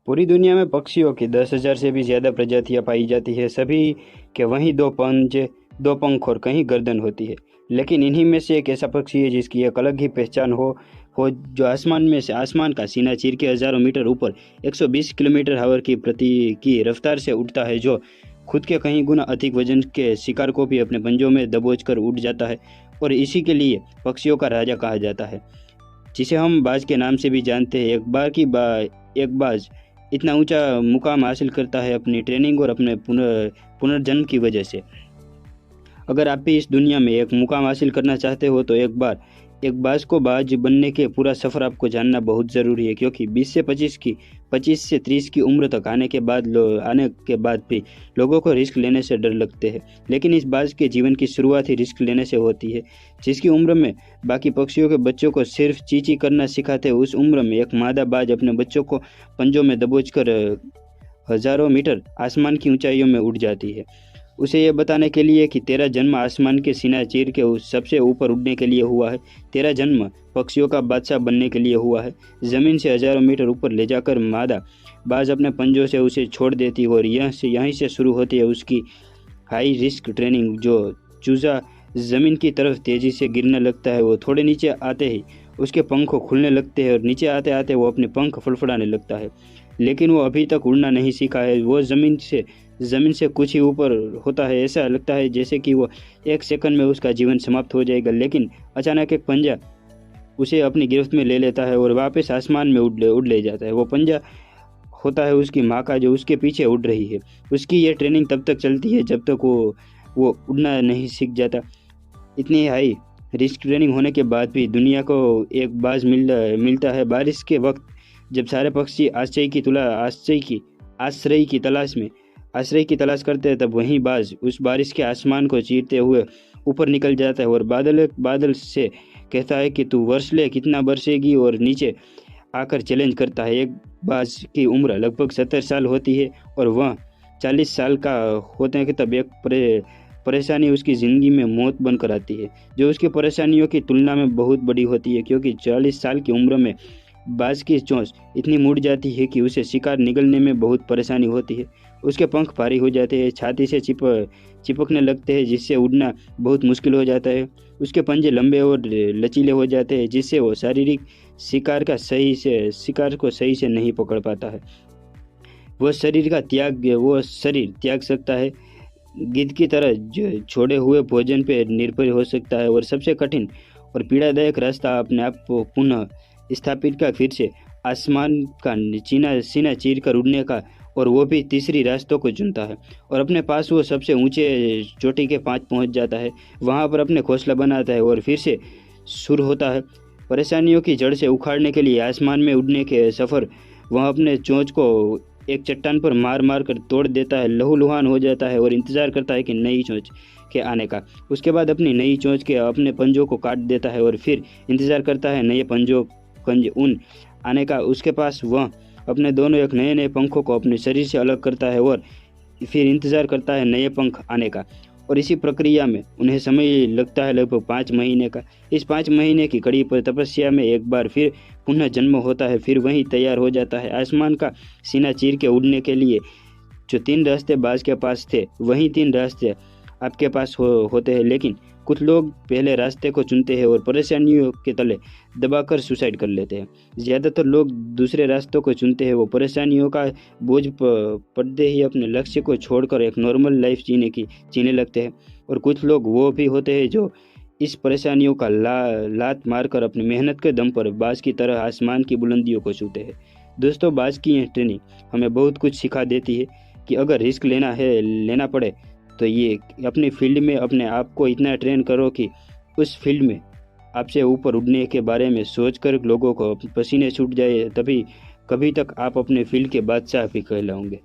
पूरी दुनिया में पक्षियों की 10,000 से भी ज़्यादा प्रजातियां पाई जाती है। सभी के वहीं दो पंज, दो पंख और कहीं गर्दन होती है। लेकिन इन्हीं में से एक ऐसा पक्षी है जिसकी एक अलग ही पहचान हो जो आसमान में से आसमान का सीना चीर के हज़ारों मीटर ऊपर 120 किलोमीटर हवर की प्रति की रफ्तार से उड़ता है, जो खुद के कहीं गुना अधिक वजन के शिकार को भी अपने पंजों में दबोच कर उड़ जाता है और इसी के लिए पक्षियों का राजा कहा जाता है, जिसे हम बाज के नाम से भी जानते हैं। एक बाज इतना ऊंचा मुकाम हासिल करता है अपनी ट्रेनिंग और अपने पुनर्जन्म की वजह से। अगर आप भी इस दुनिया में एक मुकाम हासिल करना चाहते हो तो एक बाज को बाज बनने के पूरा सफ़र आपको जानना बहुत ज़रूरी है, क्योंकि 25 से 30 की उम्र तक आने के बाद भी लोगों को रिस्क लेने से डर लगते हैं। लेकिन इस बाज के जीवन की शुरुआत ही रिस्क लेने से होती है। जिसकी उम्र में बाकी पक्षियों के बच्चों को सिर्फ चींची करना सिखाते हैं, उस उम्र में एक मादा बाज अपने बच्चों को पंजों में दबोचकर हज़ारों मीटर आसमान की ऊंचाइयों में उड़ जाती है, उसे यह बताने के लिए कि तेरा जन्म आसमान के सीना चीर के उस सबसे ऊपर उड़ने के लिए हुआ है। तेरा जन्म पक्षियों का बादशाह बनने के लिए हुआ है। ज़मीन से हज़ारों मीटर ऊपर ले जाकर मादा बाज अपने पंजों से उसे छोड़ देती है और यहीं से शुरू होती है उसकी हाई रिस्क ट्रेनिंग। जो चूज़ा ज़मीन की तरफ तेज़ी से गिरने लगता है, वो थोड़े नीचे आते ही उसके पंख खुलने लगते हैं और नीचे आते आते वो अपने पंख फड़फड़ाने लगता है। लेकिन वो अभी तक उड़ना नहीं सीखा है। वो ज़मीन से कुछ ही ऊपर होता है। ऐसा लगता है जैसे कि वो एक सेकंड में उसका जीवन समाप्त हो जाएगा। लेकिन अचानक एक पंजा उसे अपनी गिरफ्त में ले लेता है और वापस आसमान में उड़ ले जाता है। वो पंजा होता है उसकी माँ का, जो उसके पीछे उड़ रही है। उसकी ये ट्रेनिंग तब तक चलती है जब तक वो उड़ना नहीं सीख जाता। इतनी हाई रिस्क ट्रेनिंग होने के बाद भी दुनिया को एक बाज मिलता है बारिश के वक्त, जब सारे पक्षी आश्रय की तलाश करते हैं। तब वही बाज उस बारिश के आसमान को चीरते हुए ऊपर निकल जाता है और बादल से कहता है कि तू वर्ष ले, कितना बरसेगी, और नीचे आकर चैलेंज करता है। एक बाज की उम्र लगभग 70 साल होती है और वह 40 साल का होते हैं कि तब एक परेशानी उसकी ज़िंदगी में मौत बनकर आती है, जो उसकी परेशानियों की तुलना में बहुत बड़ी होती है, क्योंकि 40 साल की उम्र में बाज की चोंच इतनी मुड़ जाती है कि उसे शिकार निगलने में बहुत परेशानी होती है। उसके पंख भारी हो जाते हैं, छाती से चिपकने लगते हैं, जिससे उड़ना बहुत मुश्किल हो जाता है। उसके पंजे लंबे और लचीले हो जाते हैं, जिससे वो शारीरिक शिकार को सही से नहीं पकड़ पाता है। वो शरीर त्याग सकता है, गिद्ध की तरह छोड़े हुए भोजन पर निर्भर हो सकता है और सबसे कठिन और पीड़ादायक रास्ता अपने आप को पुनः स्थापित का फिर से आसमान का सीना चीर कर उड़ने का, और वो भी तीसरी रास्तों को चुनता है और अपने पास वो सबसे ऊंचे चोटी के पास पहुंच जाता है। वहां पर अपने घोंसला बनाता है और फिर से शुरू होता है परेशानियों की जड़ से उखाड़ने के लिए आसमान में उड़ने के सफ़र। वह अपने चोंच को एक चट्टान पर मार मार कर तोड़ देता है, लहूलुहान हो जाता है और इंतज़ार करता है कि नई चोंच के आने का। उसके बाद अपनी नई चोंच के अपने पंजों को काट देता है और फिर इंतज़ार करता है नए ऊन आने का। उसके पास वह अपने दोनों एक नए पंखों को अपने शरीर से अलग करता है और फिर इंतज़ार करता है नए पंख आने का। और इसी प्रक्रिया में उन्हें समय लगता है लगभग 5 महीने का। इस 5 महीने की कड़ी पर तपस्या में एक बार फिर पुनः जन्म होता है, फिर वहीं तैयार हो जाता है आसमान का सीना चीर के उड़ने के लिए। जो 3 रास्ते बाज के पास थे, वहीं 3 रास्ते आपके पास होते हैं। लेकिन कुछ लोग पहले रास्ते को चुनते हैं और परेशानियों के तले दबाकर सुसाइड कर लेते हैं। ज़्यादातर लोग दूसरे रास्तों को चुनते हैं। वो परेशानियों का बोझ पड़ते ही अपने लक्ष्य को छोड़कर एक नॉर्मल लाइफ जीने लगते हैं। और कुछ लोग वो भी होते हैं जो इस परेशानियों का लात मारकर अपनी मेहनत के दम पर बाज की तरह आसमान की बुलंदियों को छूते हैं। दोस्तों, बाज की यह ट्रेनिंग हमें बहुत कुछ सिखा देती है कि अगर रिस्क लेना पड़े तो ये अपनी फील्ड में अपने आप को इतना ट्रेन करो कि उस फील्ड में आपसे ऊपर उड़ने के बारे में सोचकर लोगों को पसीने छूट जाए। तभी कभी तक आप अपने फील्ड के बादशाह भी कहलाओगे।